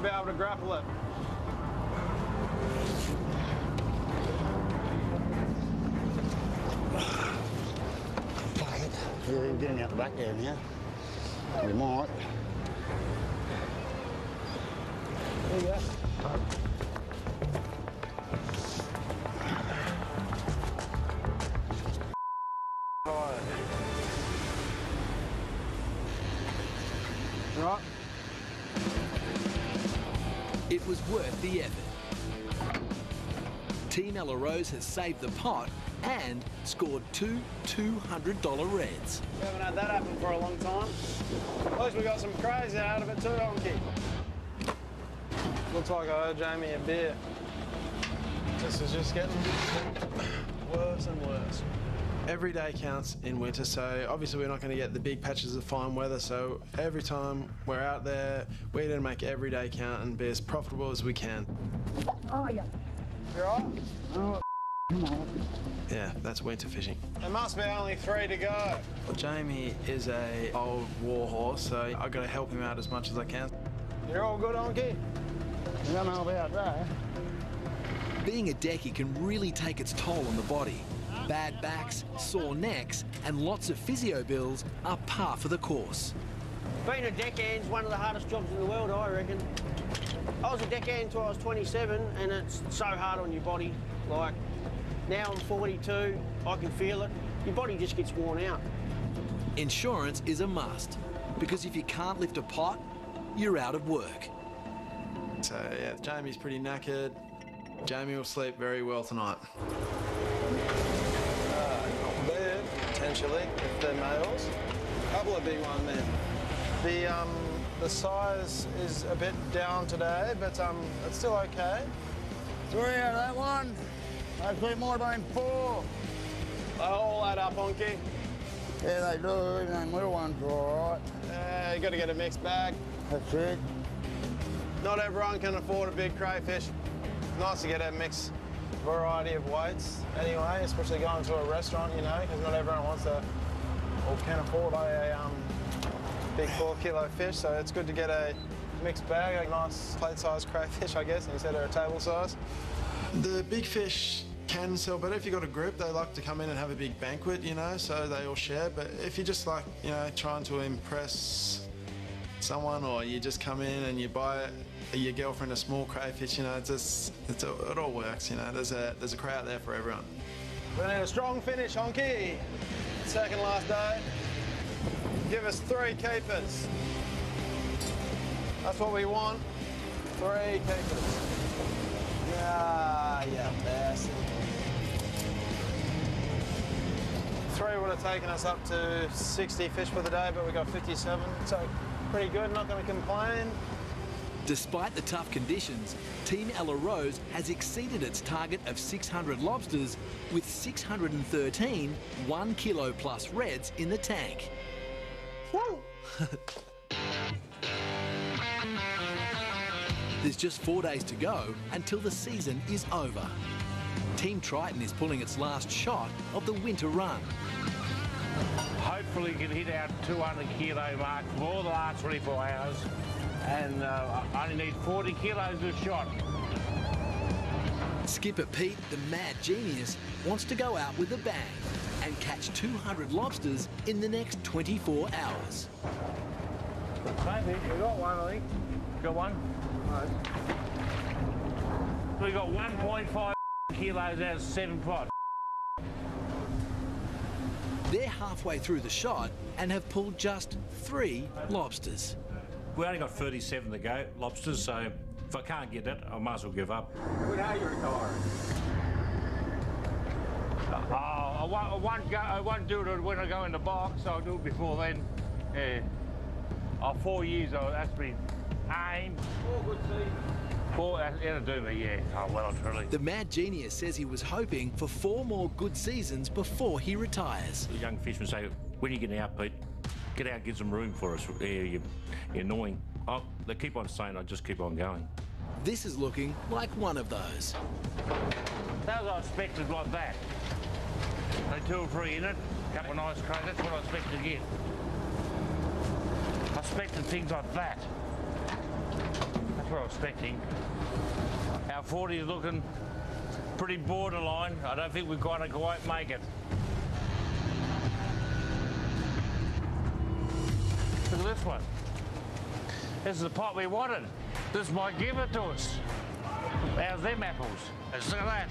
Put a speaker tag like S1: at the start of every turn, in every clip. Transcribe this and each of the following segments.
S1: be able to grapple it.
S2: You're getting out the back there now. You might. There you go.
S1: Right.
S3: It was worth the effort. Team Ella Rose has saved the pot and scored two $200 reds.
S1: We haven't had that happen for a long time. At least we got some crazy out of it too, Honky. Looks like I owe Jamie a beer. This is just getting worse and worse. Every day counts in winter, so obviously we're not going to get the big patches of fine weather, so every time we're out there, we need to make every day count and be as profitable as we can.
S2: Oh, yeah.
S1: You all right?
S2: Oh, come on.
S3: Yeah, that's winter fishing.
S1: There must be only 3 to go.
S3: Well, Jamie is a old war horse, so I've got to help him out as much as I can.
S1: You're all good, Honky?
S2: I don't know about that.
S3: Being a decky can really take its toll on the body. Bad backs, sore necks, and lots of physio bills are par for the course.
S4: Being a deckhand's one of the hardest jobs in the world, I reckon. I was a deckhand until I was 27, and it's so hard on your body. Like, now I'm 42, I can feel it. Your body just gets worn out.
S3: Insurance is a must, because if you can't lift a pot, you're out of work.
S1: So, yeah, Jamie's pretty knackered. Jamie will sleep very well tonight. Not bad, potentially, if they're males. A couple of big ones there. The size is a bit down today, but it's still okay.
S2: 3 out of that one. Hopefully more than 4.
S1: They all add up, Honky.
S2: Yeah, they do. Even them little ones are all right.
S1: Yeah, you got to get a mixed bag.
S2: That's it.
S1: Not everyone can afford a big crayfish. Nice to get a mixed variety of weights anyway, especially going to a restaurant, you know, because not everyone wants to or can afford a big 4-kilo fish, so it's good to get a mixed bag, a nice plate-sized crayfish, I guess, instead of a table size. The big fish can sell better if you've got a group. They like to come in and have a big banquet, you know, so they all share. But if you just like, you know, trying to impress someone, or you just come in and you buy your girlfriend a small crayfish, you know, it all works, you know. There's a crowd there for everyone. We need a strong finish, Honky. Second last day. Give us 3 keepers. That's what we want. 3 keepers. Yeah, bastard. 3 would have taken us up to 60 fish for the day, but we got 57, so pretty good, not going to complain.
S3: Despite the tough conditions, Team Ella Rose has exceeded its target of 600 lobsters with 613 1-kilo plus reds in the tank. There's just 4 days to go until the season is over. Team Triton is pulling its last shot of the winter run.
S5: Hopefully we can hit our 200 kilo mark for the last 24 hours, and I only need 40 kilos of shot.
S3: Skipper Pete, the mad genius, wants to go out with a bang and catch 200 lobsters in the next 24 hours.
S5: Maybe. We got one, I think. Got one? No. We got 1.5 kilos out of 7 pots.
S3: They're halfway through the shot and have pulled just 3 lobsters.
S6: We only got 37 to go, lobsters, so if I can't get it, I might as well give up.
S5: When are you retiring? I won't do it when I go in the box. I'll do it before then. Yeah. 4 years, that's been aimed. 4 good seasons. 4, that'll do me, yeah. Oh, well, truly.
S3: The mad genius says he was hoping for 4 more good seasons before he retires.
S6: The young fishermen say, when are you getting out, Pete? Get out, get some room for us. You're annoying. Oh, they keep on saying, I just keep on going.
S3: This is looking like one of those.
S5: Those I expected like that. Only 2 or 3 in it, a couple of nice crays, that's what I expected to get. I expected things like that. what I was expecting. Our 40 is looking pretty borderline. I don't think we've got to quite make it. Look at this one. This is the pot we wanted. This might give it to us. How's them apples? Look at that.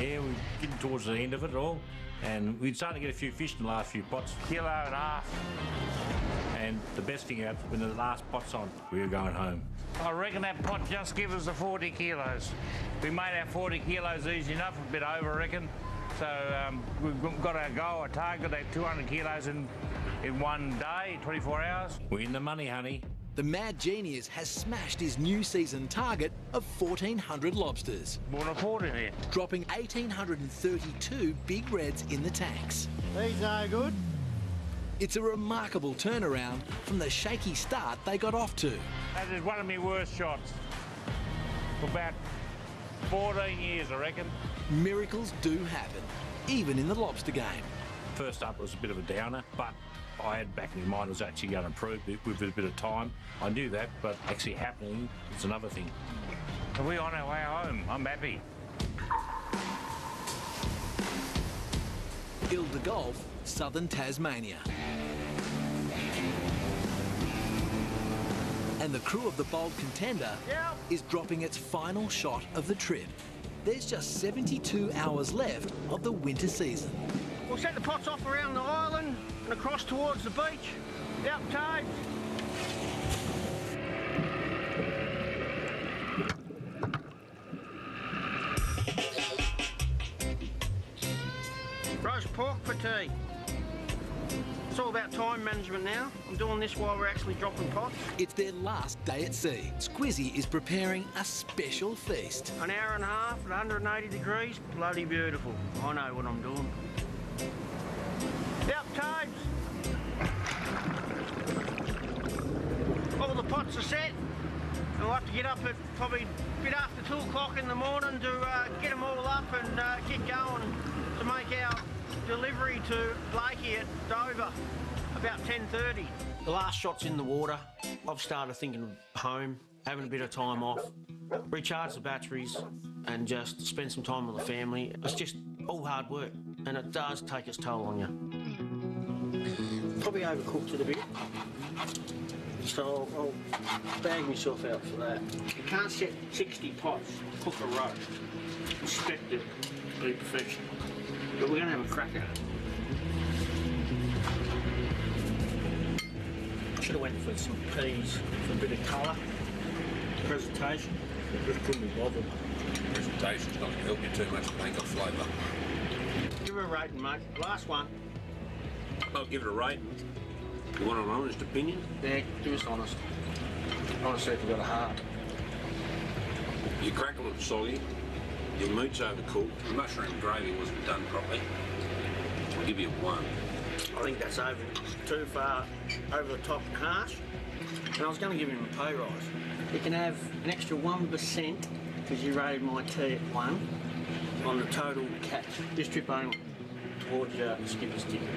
S6: Yeah, we're getting towards the end of it all, and we're starting to get a few fish in the last few pots.
S5: Kilo and a half.
S6: And the best thing out, when the last pot's on, we're going home.
S5: I reckon that pot just gives us the 40 kilos. We made our 40 kilos easy enough, a bit over, I reckon. So we've got our goal, our target, at 200 kilos in one day, 24 hours.
S6: We're in the money, honey.
S3: The Mad Genius has smashed his new season target of 1,400 lobsters,
S5: More than 40 in here.
S3: dropping 1,832 big reds in the tanks.
S2: These no good.
S3: It's a remarkable turnaround from the shaky start they got off to.
S5: That is one of my worst shots. For about 14 years, I reckon.
S3: Miracles do happen, even in the lobster game.
S6: First up was a bit of a downer, but I had back in my mind it was actually going to improve with a bit of time. I knew that, but actually happening is another thing.
S5: Are we on our way home? I'm happy.
S3: Ile de Golf, southern Tasmania. And the crew of the Bold Contender is dropping its final shot of the trip. There's just 72 hours left of the winter season.
S4: We'll set the pots off around the island and across towards the beach. Yep, tide. Roast pork for tea. It's all about time management now. I'm doing this while we're actually dropping pots.
S3: It's their last day at sea. Squizzy is preparing a special feast.
S4: An hour and a half at 180 degrees, bloody beautiful. I know what I'm doing. Yep, tides. All the pots are set. I'll have to get up at probably a bit after 2 o'clock in the morning to get them all up and get going to make our delivery to Blakey at Dover about 10:30. The last shot's in the water. I've started thinking of home, having a bit of time off, recharge the batteries and just spend some time with the family. It's just all hard work and it does take its toll on you. Probably overcooked it a bit. So I'll bag myself out for that. You can't set 60 pots, cook a roast. Expect it to be perfection. But we're going to have a crack at it. Should have went for some peas for a bit of colour. Presentation, just couldn't be bothered.
S7: Presentation's not going to help you too much to make a flavour.
S4: Give her a rating, mate. Last one.
S7: I'll give it a rating. You want an honest opinion?
S4: Yeah, do us honest. I want to see if you've got a heart.
S7: Your crackle soggy, your meat's overcooked, the mushroom gravy wasn't done properly. I'll give you a 1.
S4: I think that's too far over the top and harsh. And I was going to give him a pay rise. You can have an extra 1% because you rated my tea at 1 on the total catch. This trip only towards your skipper's ticket.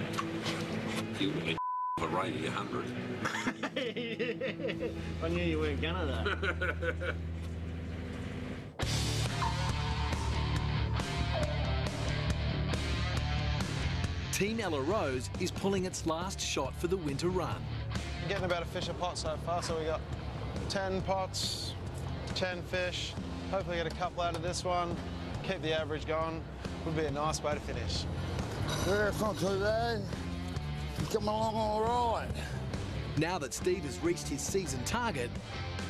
S7: You get a rate of 100.
S4: I knew you weren't gonna though.
S3: Team Ella Rose is pulling its last shot for the winter run.
S1: Getting about a fish a pot so far, so we got 10 pots, 10 fish. Hopefully get a couple out of this one. Keep the average going. Would be a nice way to finish.
S2: Yeah, it's not too bad. It's coming along all right.
S3: Now that Steve has reached his season target,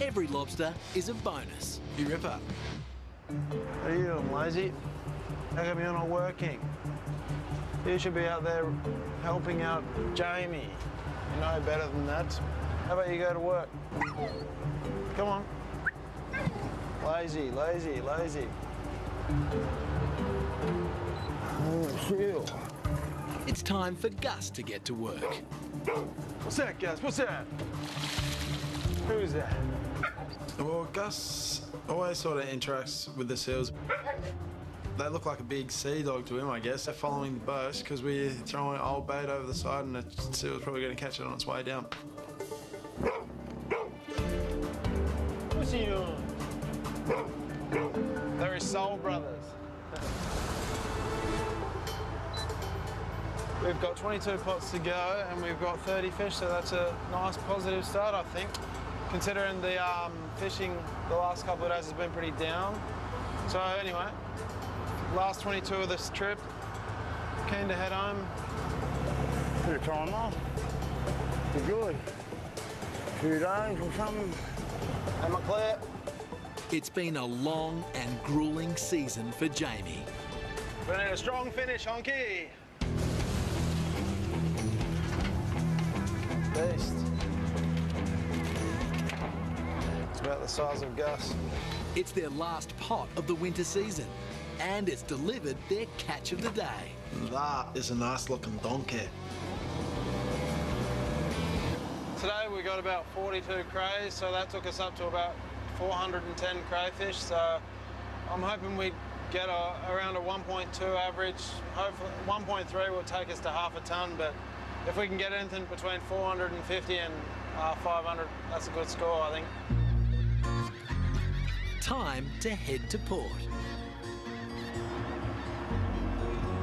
S3: every lobster is a bonus.
S1: You ripper. What are you doing, lazy? How come you're not working? You should be out there helping out Jamie. You know better than that. How about you go to work? Come on. Lazy, lazy, lazy.
S2: Chill.
S3: It's time for Gus to get to work.
S1: What's that, Gus? What's that? Who's that? Well, Gus always sort of interacts with the seals. They look like a big sea dog to him, I guess. They're following the boat because we're throwing old bait over the side and the seal's probably going to catch it on its way down. They're his soul brothers. We've got 22 pots to go and we've got 30 fish, so that's a nice positive start, I think. Considering the fishing the last couple of days has been pretty down. So anyway, last 22 of this trip, keen to head home.
S2: Bit of time off. Be good. A few days or something.
S1: Am I clear?
S3: It's been a long and grueling season for Jamie.
S1: We need a strong finish, Honky. Beast. It's about the size of Gus.
S3: It's their last pot of the winter season, and it's delivered their catch of the day.
S1: That is a nice looking donkey. Today we got about 42 crays, so that took us up to about 410 crayfish. So I'm hoping we get around a 1.2 average. Hopefully 1.3 will take us to half a ton, but if we can get anything between 450 and 500, that's a good score, I think.
S3: Time to head to port.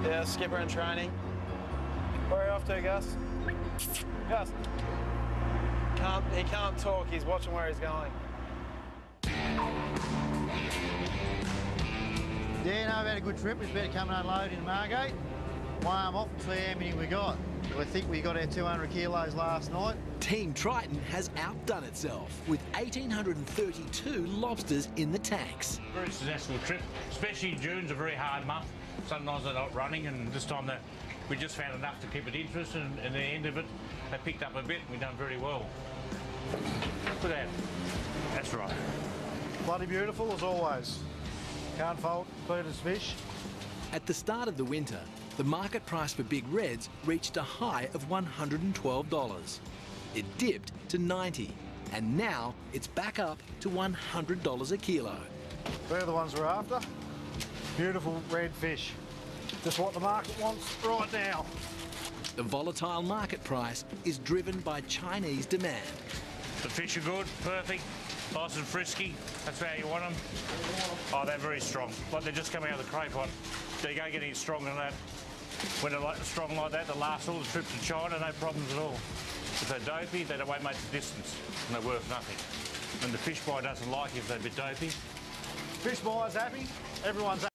S1: Yeah, skipper in training. Where are you off to, Gus? Gus. He can't talk, he's watching where he's going.
S8: Yeah, no, we've had a good trip. It's better come and unload in Margate. Warm off and see how many we got. I think we got our 200 kilos last night.
S3: Team Triton has outdone itself with 1,832 lobsters in the tanks.
S5: Very successful trip, especially June's a very hard month. Sometimes they're not running, and this time we just found enough to keep it interesting, and at the end of it, they picked up a bit and we've done very well. Look at that. That's right.
S8: Bloody beautiful as always. Can't fault Peter's fish.
S3: At the start of the winter, the market price for big reds reached a high of $112. It dipped to $90, and now it's back up to $100 a kilo.
S8: They're the ones we're after. Beautiful red fish. Just what the market wants right now.
S3: The volatile market price is driven by Chinese demand.
S5: The fish are good, perfect, nice and frisky. That's how you want them. Oh, they're very strong. Like they're just coming out of the cray pot. They don't get any stronger than that. When they're strong like that, they'll last all the trip to China, no problems at all. If they're dopey, they won't make the distance, and they're worth nothing. And the fish buyer doesn't like if they're a bit dopey.
S8: Fish buyer's happy, everyone's happy.